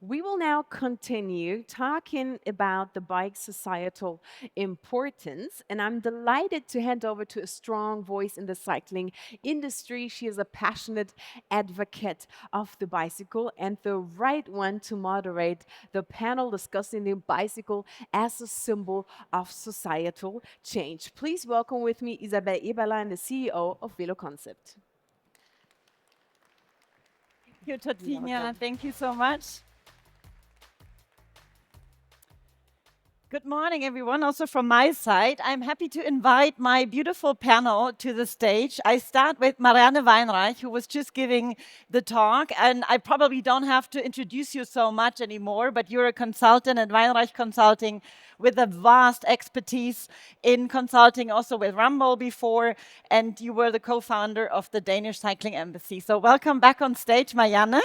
We will now continue talking about the bike's societal importance, and I'm delighted to hand over to a strong voice in the cycling industry. She is a passionate advocate of the bicycle and the right one to moderate the panel discussing the bicycle as a symbol of societal change. Please welcome with me Isabell Eberlein, the CEO of Velokonzept. Thank you, You're Tortinia. welcome. Thank you so much. Good morning, everyone. Also from my side, I'm happy to invite my beautiful panel to the stage. I start with Marianne Weinreich, who was just giving the talk, and I probably don't have to introduce you so much anymore, but you're a consultant at Weinreich Consulting with a vast expertise in consulting, also with Rumble before, and you were the co-founder of the Danish Cycling Embassy. So welcome back on stage, Marianne.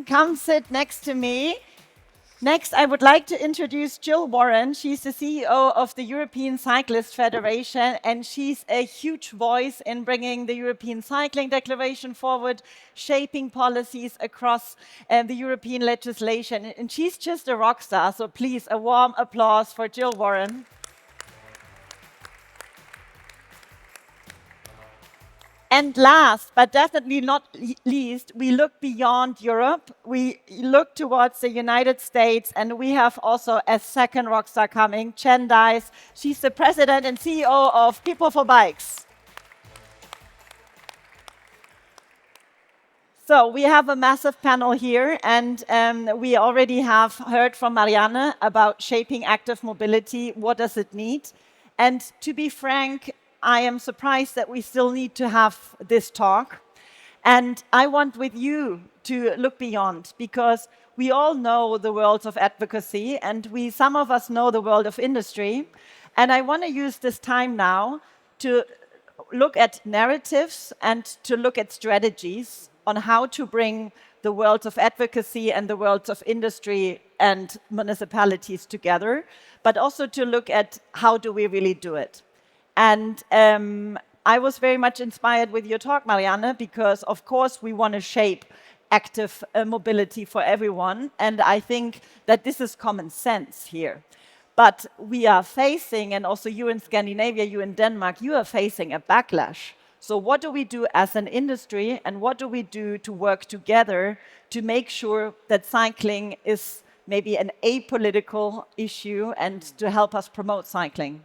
Come sit next to me. Next, I would like to introduce Jill Warren. She's the CEO of the European Cyclists Federation, and she's a huge voice in bringing the European Cycling Declaration forward, shaping policies across the European legislation. And she's just a rock star, so please, a warm applause for Jill Warren. And last, but definitely not least, we look beyond Europe. We look towards the United States, and we have also a second rock star coming, Jenn. She's the president and CEO of PeopleForBikes. So we have a massive panel here, and we already have heard from Marianne about shaping active mobility. What does it need? And to be frank, I am surprised that we still need to have this talk. And I want with you to look beyond, because we all know the world of advocacy, and some of us know the world of industry. And I want to use this time now to look at narratives and to look at strategies on how to bring the worlds of advocacy and the worlds of industry and municipalities together, but also to look at how do we really do it. And I was very much inspired with your talk, Marianne, because of course we want to shape active mobility for everyone. And I think that this is common sense here. But we are facing, and also you in Scandinavia, you in Denmark, you are facing a backlash. So what do we do as an industry, and what do we do to work together to make sure that cycling is maybe an apolitical issue and to help us promote cycling?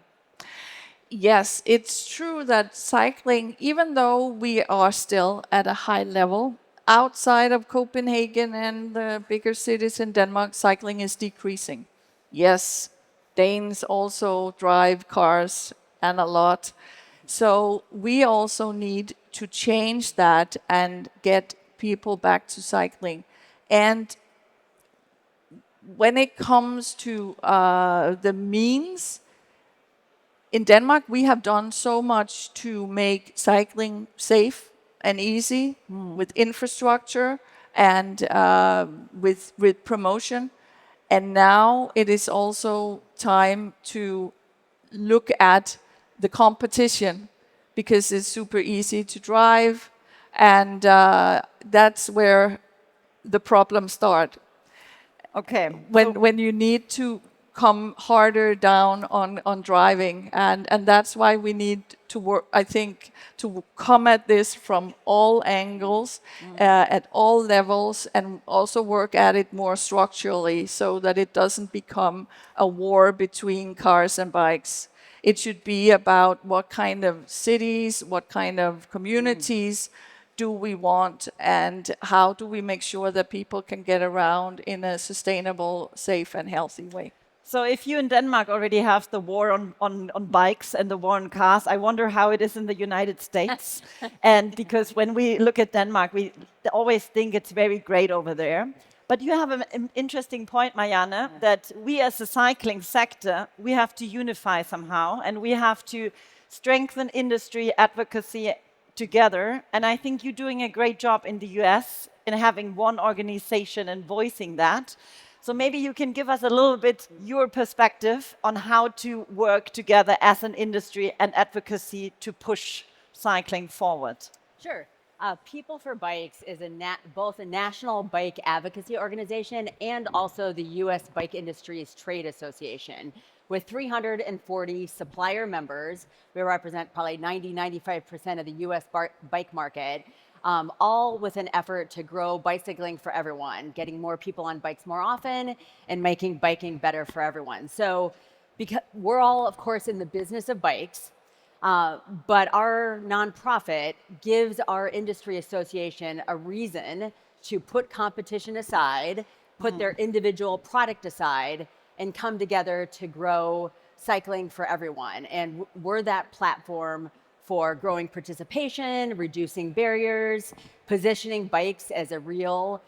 Yes, it's true that cycling, even though we are still at a high level, outside of Copenhagen and the bigger cities in Denmark, cycling is decreasing. Yes, Danes also drive cars and a lot. So we also need to change that and get people back to cycling. And when it comes to the means, in Denmark, we have done so much to make cycling safe and easy with infrastructure and with promotion. And now it is also time to look at the competition, because it's super easy to drive, and that's where the problems start. Okay. When you need to come harder down on driving, and that's why we need to work, I think, to come at this from all angles, at all levels, and also work at it more structurally so that it doesn't become a war between cars and bikes. It should be about what kind of cities, what kind of communities do we want, and how do we make sure that people can get around in a sustainable, safe, and healthy way. So if you in Denmark already have the war on bikes and the war on cars, I wonder how it is in the United States. And because when we look at Denmark, we always think it's very great over there. But you have an interesting point, Marianne, that we as a cycling sector, we have to unify somehow, and we have to strengthen industry advocacy together. And I think you're doing a great job in the US in having one organization and voicing that. So maybe you can give us a little bit your perspective on how to work together as an industry and advocacy to push cycling forward. Sure. PeopleForBikes is both a national bike advocacy organization and also the U.S. Bike Industries Trade Association. With 340 supplier members, we represent probably 95% of the U.S. bike market, all with an effort to grow bicycling for everyone, getting more people on bikes more often, and making biking better for everyone. So, because we're all, of course, in the business of bikes, but our nonprofit gives our industry association a reason to put competition aside, put their individual product aside, and come together to grow cycling for everyone. And we're that platform for growing participation, reducing barriers, positioning bikes as a real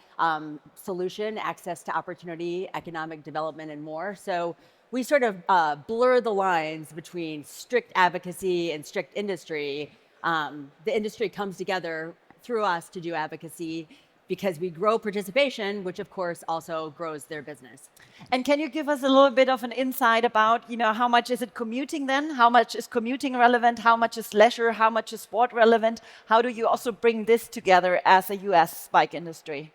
solution, access to opportunity, economic development, and more. So we sort of blur the lines between strict advocacy and strict industry. The industry comes together through us to do advocacy because we grow participation, which of course also grows their business. And can you give us a little bit of an insight about, how much is it commuting then? How much is commuting relevant? How much is leisure? How much is sport relevant? How do you also bring this together as a US bike industry?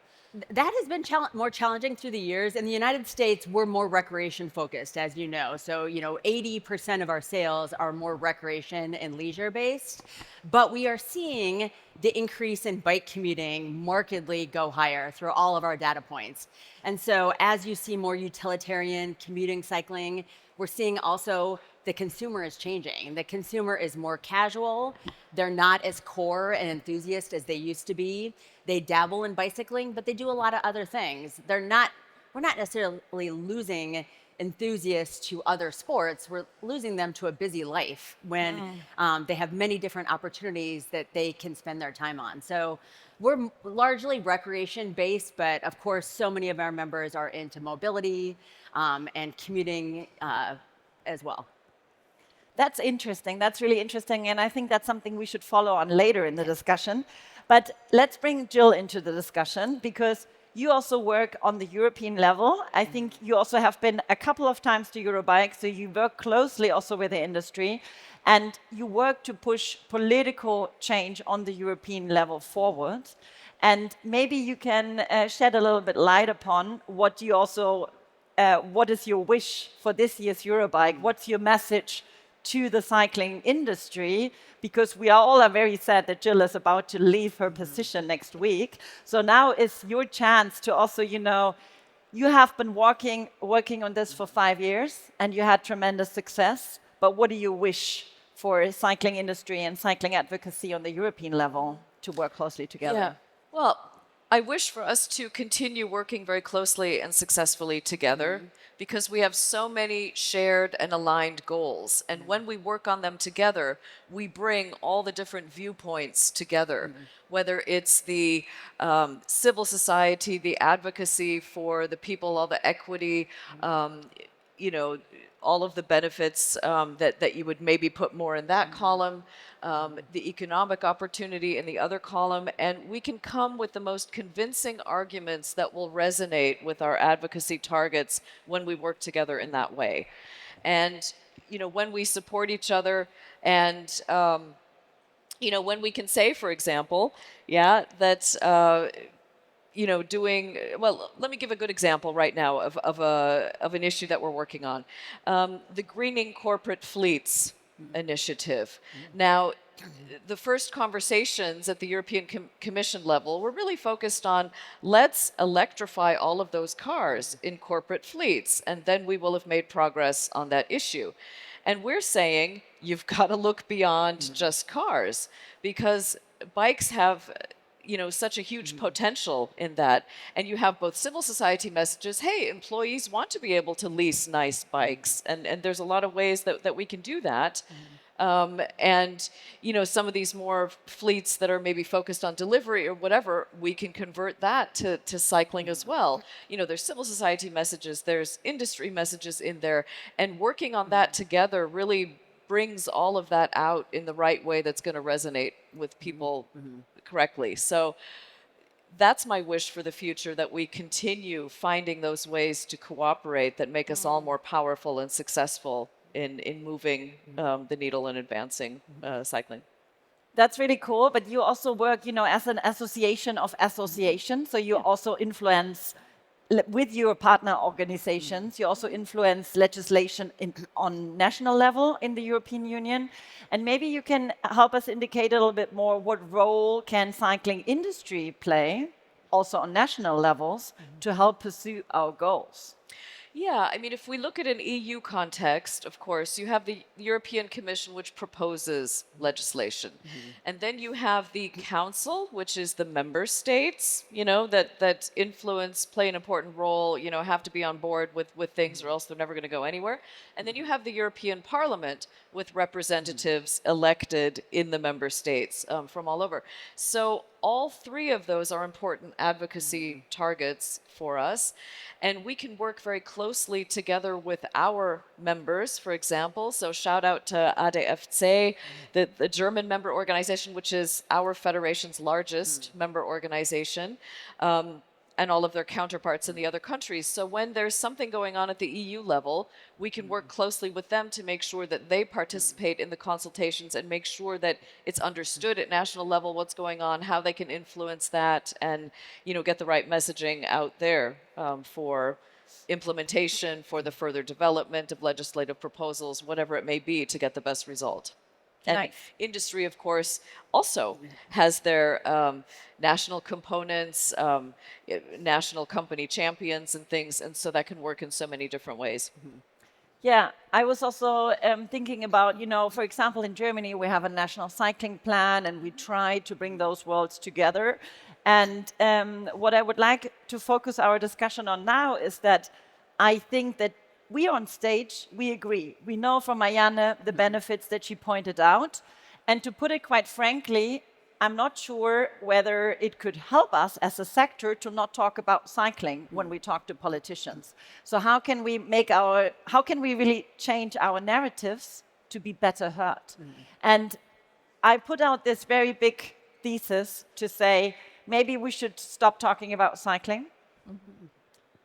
That has been more challenging through the years. In the United States, we're more recreation focused, as you know. So, 80% of our sales are more recreation and leisure based. But we are seeing the increase in bike commuting markedly go higher through all of our data points. And so, as you see more utilitarian commuting cycling, we're seeing also the consumer is changing. The consumer is more casual. They're not as core and enthusiast as they used to be. They dabble in bicycling, but they do a lot of other things. We're not necessarily losing enthusiasts to other sports. We're losing them to a busy life when they have many different opportunities that they can spend their time on. So we're largely recreation based, but of course, so many of our members are into mobility and commuting as well. That's interesting. That's really interesting. And I think that's something we should follow on later in the discussion. But let's bring Jill into the discussion because you also work on the European level. I think you also have been a couple of times to EUROBIKE, so you work closely also with the industry. And you work to push political change on the European level forward. And maybe you can shed a little bit light upon what you also, what is your wish for this year's EUROBIKE? What's your message to the cycling industry, because we are all very sad that Jill is about to leave her position next week. So now is your chance to also, you have been working on this for 5 years and you had tremendous success. But what do you wish for cycling industry and cycling advocacy on the European level to work closely together? Yeah. Well, I wish for us to continue working very closely and successfully together because we have so many shared and aligned goals. And when we work on them together, we bring all the different viewpoints together, whether it's the civil society, the advocacy for the people, all the equity, all of the benefits that you would maybe put more in that column, the economic opportunity in the other column, and we can come with the most convincing arguments that will resonate with our advocacy targets when we work together in that way. And, when we support each other and, when we can say, for example, that let me give a good example right now of an issue that we're working on. The Greening Corporate Fleets initiative. Now, the first conversations at the European Commission level were really focused on let's electrify all of those cars in corporate fleets, and then we will have made progress on that issue. And we're saying you've got to look beyond just cars because bikes have such a huge potential in that. And you have both civil society messages, hey, employees want to be able to lease nice bikes. And there's a lot of ways that we can do that. And, some of these more fleets that are maybe focused on delivery or whatever, we can convert that to cycling as well. There's civil society messages, there's industry messages in there. And working on that together really brings all of that out in the right way that's going to resonate with people correctly. So that's my wish for the future, that we continue finding those ways to cooperate that make us all more powerful and successful in moving the needle and advancing cycling. That's really cool, but you also work, as an association of associations, so you also influence with your partner organizations, you also influence legislation on national level in the European Union. And maybe you can help us indicate a little bit more what role can cycling industry play, also on national levels, to help pursue our goals. Yeah, I mean, if we look at an EU context, of course, you have the European Commission, which proposes legislation. And then you have the Council, which is the member states, that influence, play an important role, have to be on board with things or else they're never going to go anywhere. And then you have the European Parliament with representatives elected in the member states from all over. So all three of those are important advocacy targets for us. And we can work very closely together with our members, for example. So shout out to ADFC, the German member organization, which is our federation's largest member organization, and all of their counterparts in the other countries. So when there's something going on at the EU level, we can work closely with them to make sure that they participate in the consultations and make sure that it's understood at national level what's going on, how they can influence that, and get the right messaging out there for implementation, for the further development of legislative proposals, whatever it may be, to get the best result. And Nice. industry, of course, also has their national components, national company champions and things, and so that can work in so many different ways. Yeah, I was also thinking about, for example, in Germany, we have a national cycling plan and we try to bring those worlds together. And what I would like to focus our discussion on now is that I think that we on stage, we agree. We know from Marianne the benefits that she pointed out. And to put it quite frankly, I'm not sure whether it could help us as a sector to not talk about cycling when we talk to politicians. So how can we really change our narratives to be better heard? And I put out this very big thesis to say, maybe we should stop talking about cycling.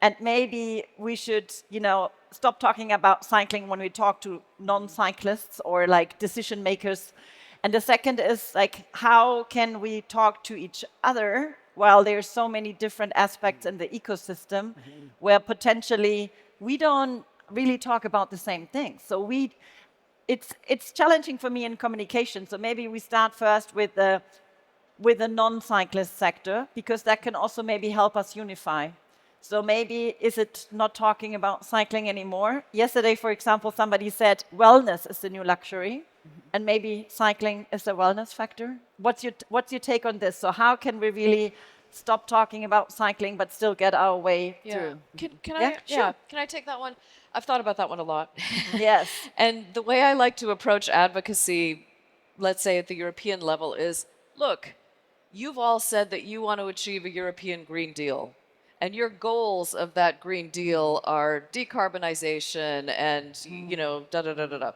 And maybe we should, stop talking about cycling when we talk to non-cyclists or like decision makers. And the second is like, how can we talk to each other while there's so many different aspects in the ecosystem where potentially we don't really talk about the same thing. So it's challenging for me in communication. So maybe we start first with the non-cyclist sector, because that can also maybe help us unify. So maybe is it not talking about cycling anymore? Yesterday, for example, somebody said wellness is the new luxury, and maybe cycling is a wellness factor. What's your take on this? So how can we really stop talking about cycling but still get our way through? Can I take that one? I've thought about that one a lot. Yes. And the way I like to approach advocacy, let's say at the European level, is, look, you've all said that you want to achieve a European Green Deal. And your goals of that Green Deal are decarbonization and, da-da-da-da-da.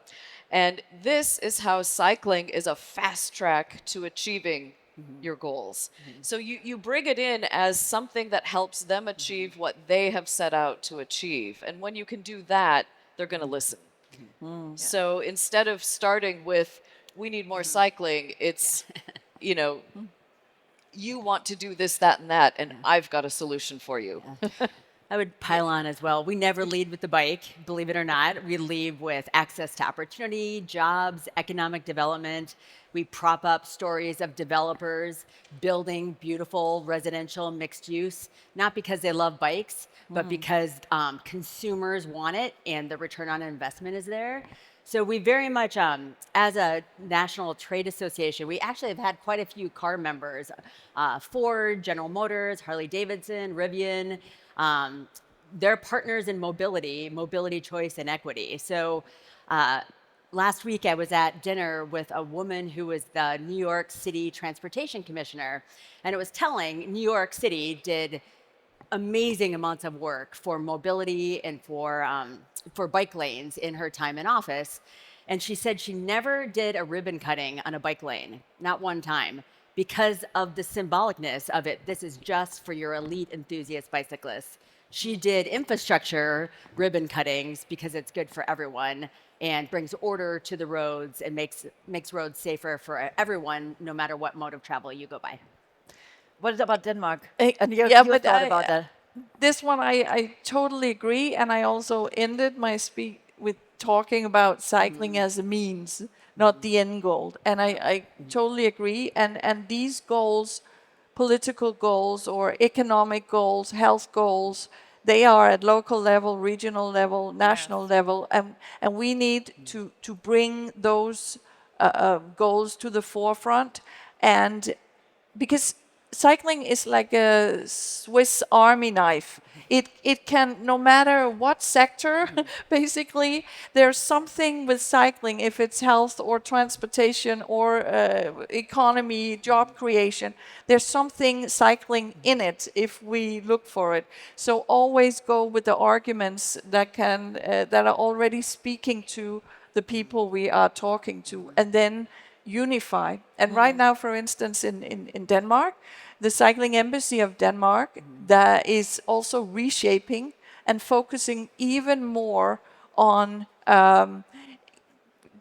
And this is how cycling is a fast track to achieving your goals. So you bring it in as something that helps them achieve what they have set out to achieve. And when you can do that, they're going to listen. So instead of starting with, we need more cycling, it's, you want to do this, that, and that, and I've got a solution for you. I would pile on as well. We never lead with the bike, believe it or not. We lead with access to opportunity, jobs, economic development. We prop up stories of developers building beautiful residential mixed use, not because they love bikes, but because consumers want it and the return on investment is there. So we very much, as a national trade association, we actually have had quite a few car members, Ford, General Motors, Harley-Davidson, Rivian. They're partners in mobility choice and equity. So last week I was at dinner with a woman who was the New York City Transportation Commissioner, and it was telling New York City did amazing amounts of work for mobility and for bike lanes in her time in office. And she said she never did a ribbon cutting on a bike lane, not one time, because of the symbolicness of it. This is just for your elite enthusiast bicyclists. She did infrastructure ribbon cuttings because it's good for everyone. and brings order to the roads and makes roads safer for everyone, no matter what mode of travel you go by. What about Denmark? Eh, And your, yeah, your but thought about that? this one I totally agree, and I also ended my speech with talking about cycling as a means, not the end goal. And I totally agree. And these goals, political goals or economic goals, health goals, they are at local level, regional level, national level, and we need to bring those goals to the forefront. And because cycling is like a Swiss Army knife. It can, no matter what sector, basically, there's something with cycling, if it's health or transportation or economy, job creation, there's something cycling in it if we look for it. So always go with the arguments that can that are already speaking to the people we are talking to, and then unify. And right now, for instance, in Denmark, the Cycling Embassy of Denmark that is also reshaping and focusing even more on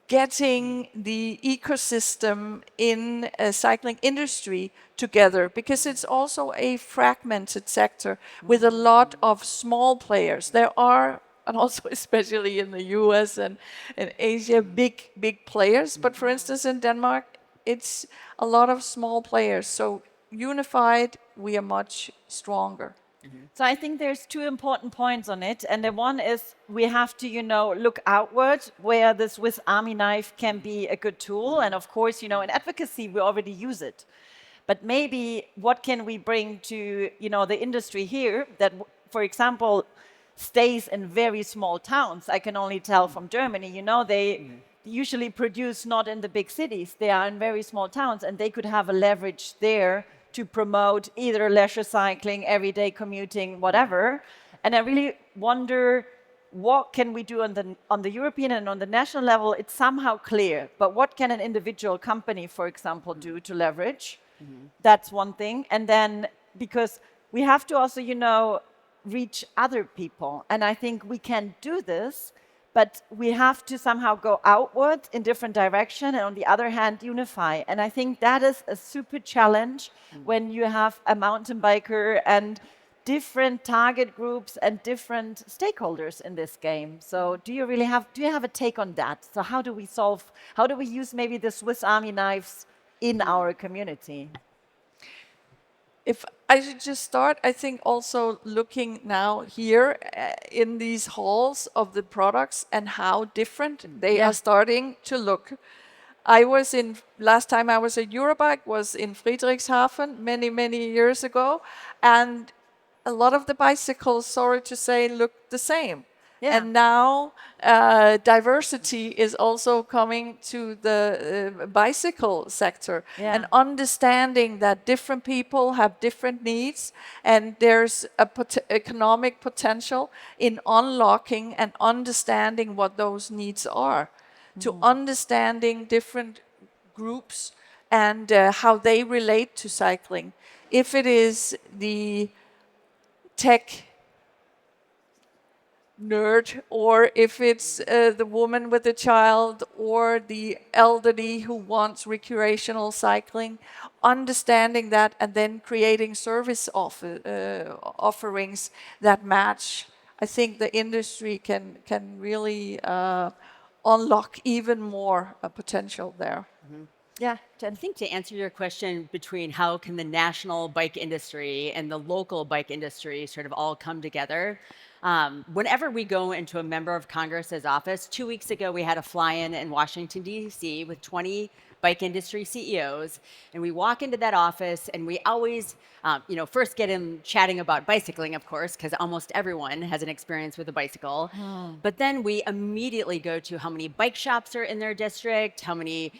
getting the ecosystem in a cycling industry together, because it's also a fragmented sector with a lot of small players. There are, and also especially in the US and in Asia, big players. But for instance, in Denmark, it's a lot of small players. So unified, we are much stronger. So I think there's two important points on it. And the one is we have to, look outward where the Swiss Army knife can be a good tool. And of course, in advocacy, we already use it. But maybe what can we bring to, the industry here that, for example, stays in very small towns? I can only tell from Germany, they usually produce not in the big cities. They are in very small towns, and they could have a leverage there to promote either leisure cycling, everyday commuting, whatever. And I really wonder, what can we do on the European and on the national level? It's somehow clear, but what can an individual company, for example, do to leverage? That's one thing. And then, because we have to also, reach other people. And I think we can do this, but we have to somehow go outward in different direction, and on the other hand, unify. And I think that is a super challenge when you have a mountain biker and different target groups and different stakeholders in this game. So do you have a take on that? So how do we use maybe the Swiss Army knives in our community? If I should just start, I think also looking now here in these halls of the products and how different they are starting to look. Last time I was at EUROBIKE was in Friedrichshafen many years ago, and a lot of the bicycles, sorry to say, look the same. Yeah. And now diversity is also coming to the bicycle sector, and understanding that different people have different needs, and there's a economic potential in unlocking and understanding what those needs are, to understanding different groups and how they relate to cycling. If it is the tech nerd, or if it's the woman with a child, or the elderly who wants recreational cycling, understanding that and then creating service offerings that match. I think the industry can really unlock even more potential there. Yeah, I think to answer your question between how can the national bike industry and the local bike industry sort of all come together, whenever we go into a member of Congress's office, 2 weeks ago we had a fly-in in Washington, D.C. with 20 bike industry CEOs, and we walk into that office and we always, first get in chatting about bicycling, of course, because almost everyone has an experience with a bicycle. But then we immediately go to how many bike shops are in their district, how many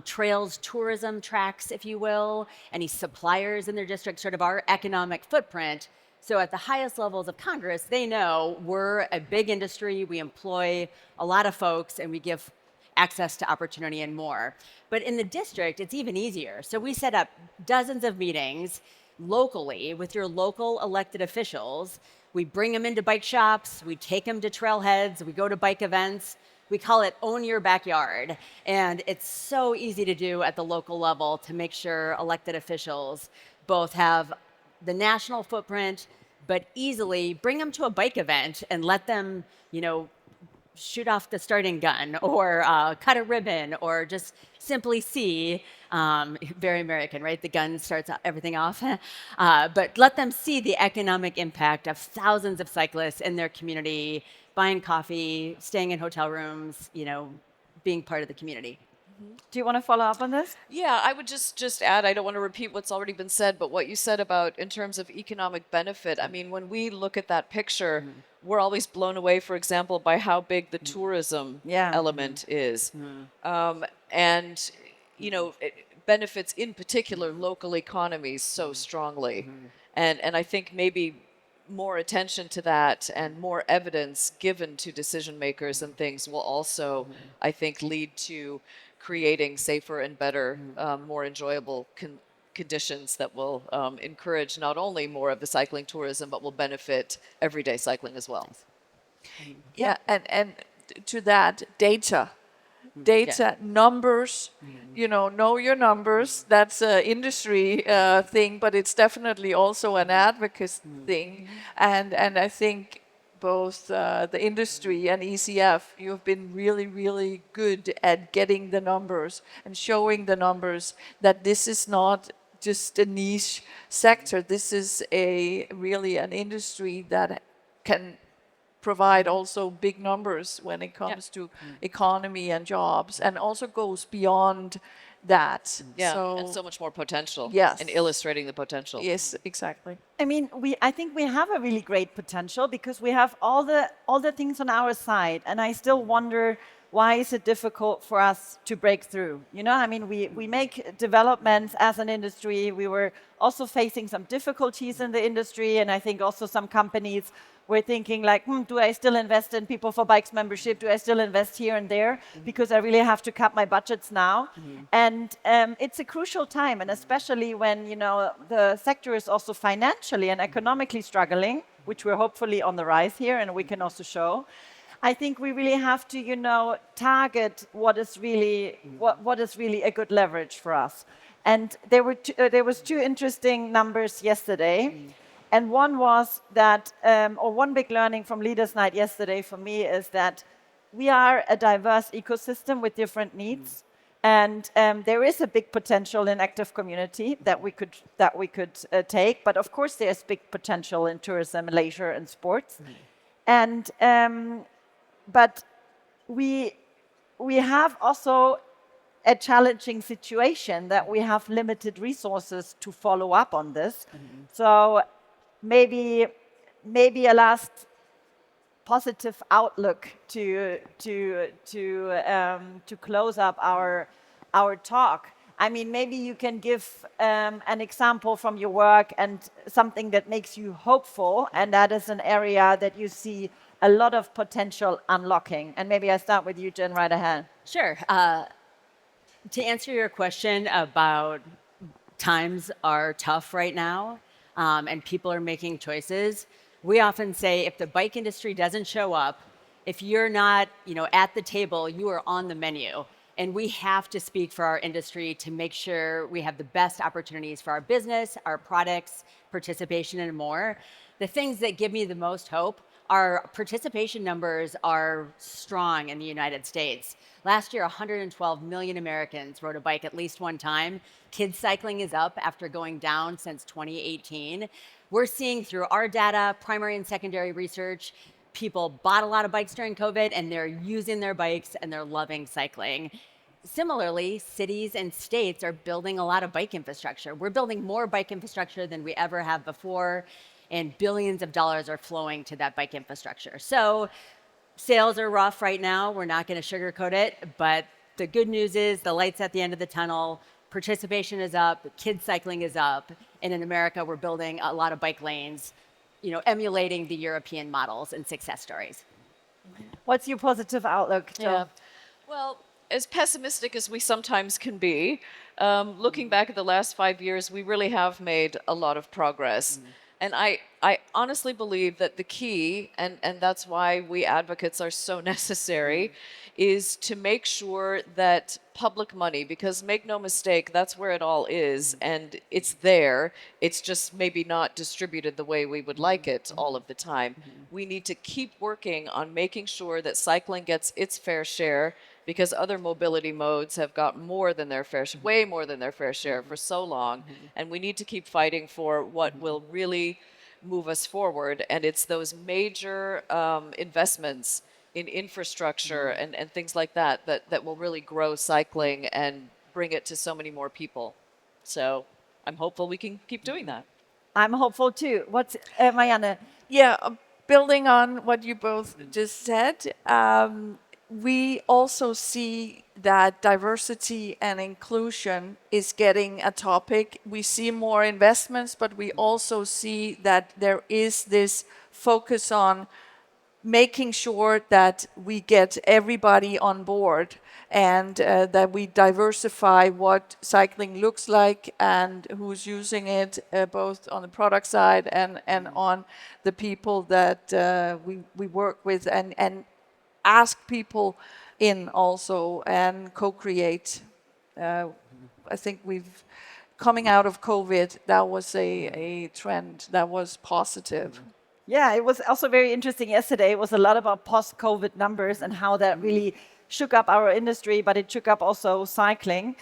trails, tourism tracks, if you will, any suppliers in their district, sort of our economic footprint. So at the highest levels of Congress, they know we're a big industry, we employ a lot of folks, and we give access to opportunity and more. But in the district, it's even easier. So we set up dozens of meetings locally with your local elected officials. We bring them into bike shops, we take them to trailheads, we go to bike events. We call it Own Your Backyard. And it's so easy to do at the local level to make sure elected officials both have the national footprint, but easily bring them to a bike event and let them, shoot off the starting gun or cut a ribbon or just simply see, very American, right? The gun starts everything off. But let them see the economic impact of thousands of cyclists in their community, buying coffee, staying in hotel rooms, being part of the community. Do you want to follow up on this? Yeah, I would just add, I don't want to repeat what's already been said, but what you said about in terms of economic benefit, I mean, when we look at that picture, we're always blown away, for example, by how big the tourism element is. And, it benefits in particular local economies so strongly. And I think maybe more attention to that and more evidence given to decision makers and things will also, I think, lead to creating safer and better, more enjoyable conditions that will encourage not only more of the cycling tourism, but will benefit everyday cycling as well. Yeah, and to that, data, numbers, know your numbers. That's an industry thing, but it's definitely also an advocacy thing. And I think both the industry and ECF, you've been really, really good at getting the numbers and showing the numbers that this is not just a niche sector. This is really an industry that can provide also big numbers when it comes to economy and jobs, and also goes beyond that. Yeah, and so much more potential. Yes. And illustrating the potential. Yes, exactly. I mean, I think we have a really great potential because we have all the things on our side, and I still wonder why is it difficult for us to break through? I mean, we make developments as an industry. We were also facing some difficulties in the industry, and I think also some companies were thinking like, do I still invest in PeopleForBikes membership? Do I still invest here and there? Because I really have to cut my budgets now. And it's a crucial time, and especially when, the sector is also financially and economically struggling, which we're hopefully on the rise here, and we can also show. I think we really have to, target what is really a good leverage for us. And there was two interesting numbers yesterday. And one was that, or one big learning from Leaders' Night yesterday for me is that we are a diverse ecosystem with different needs. And there is a big potential in active community that we could take. But of course, there's big potential in tourism, leisure, and sports. And but we have also a challenging situation that we have limited resources to follow up on this. So maybe a last positive outlook to close up our talk. I mean, maybe you can give an example from your work and something that makes you hopeful, and that is an area that you see a lot of potential unlocking. And maybe I start with you, Jenn, right ahead. Sure. To answer your question about times are tough right now, and people are making choices, we often say if the bike industry doesn't show up, if you're not at the table, you are on the menu. And we have to speak for our industry to make sure we have the best opportunities for our business, our products, participation, and more. The things that give me the most hope, our participation numbers are strong in the United States. Last year, 112 million Americans rode a bike at least one time. Kids cycling is up after going down since 2018. We're seeing through our data, primary and secondary research, people bought a lot of bikes during COVID and they're using their bikes and they're loving cycling. Similarly, cities and states are building a lot of bike infrastructure. We're building more bike infrastructure than we ever have before, and billions of dollars are flowing to that bike infrastructure. So sales are rough right now. We're not going to sugarcoat it, but the good news is the light's at the end of the tunnel. Participation is up, kids cycling is up, and in America, we're building a lot of bike lanes, emulating the European models and success stories. What's your positive outlook, Jill? Yeah. Well, as pessimistic as we sometimes can be, looking back at the last 5 years, we really have made a lot of progress. And I honestly believe that the key, and that's why we advocates are so necessary, is to make sure that public money, because make no mistake, that's where it all is, and it's there. It's just maybe not distributed the way we would like it all of the time. We need to keep working on making sure that cycling gets its fair share, because other mobility modes have got more than their fair share, way more than their fair share for so long. And we need to keep fighting for what will really move us forward. And it's those major investments in infrastructure and things like that, that will really grow cycling and bring it to so many more people. So I'm hopeful we can keep doing that. I'm hopeful too. What's Marianne? Yeah, building on what you both just said, we also see that diversity and inclusion is getting a topic. We see more investments, but we also see that there is this focus on making sure that we get everybody on board and that we diversify what cycling looks like and who's using it, both on the product side and on the people that we work with, and ask people in also and co-create. I think we've, coming out of COVID, that was a trend that was positive. Yeah, it was also very interesting yesterday. It was a lot about post-COVID numbers and how that really shook up our industry, but it shook up also cycling.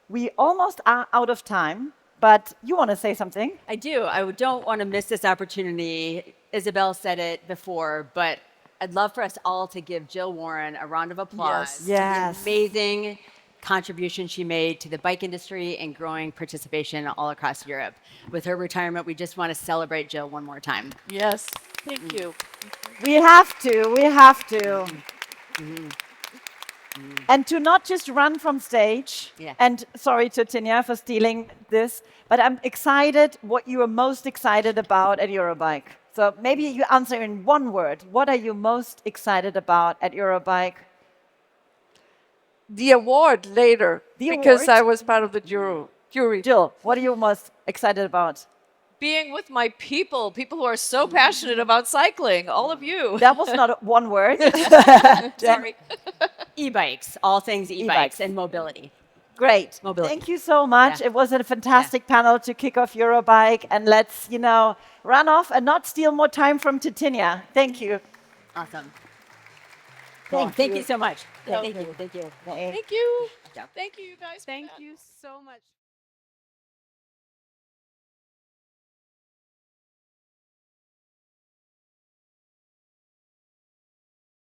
We almost are out of time, but you want to say something? I do. I don't want to miss this opportunity. Isabell said it before, but I'd love for us all to give Jill Warren a round of applause. Yes. For the amazing contribution she made to the bike industry and growing participation all across Europe. With her retirement, we just want to celebrate Jill one more time. Yes, thank you. We have to, we have to. And to not just run from stage, Yeah. and sorry to Tinia for stealing this, but I'm excited what you are most excited about at Eurobike. So maybe you answer in one word. What are you most excited about at Eurobike? The award later, The because award? I was part of the jury. Jill, what are you most excited about? Being with my people who are so passionate about cycling, all of you. That was not one word. Sorry. E-bikes, all things e-bikes E-bikes. and mobility. Great. Mobility. Thank you so much. Yeah. It was a fantastic panel to kick off Eurobike, and let's, run off and not steal more time from Titinia. Thank you. Awesome. Thank Thank you. you so much. Thank Thank you. Thank you. Thank Thank you. Yeah. Thank you, guys. Thank you so much.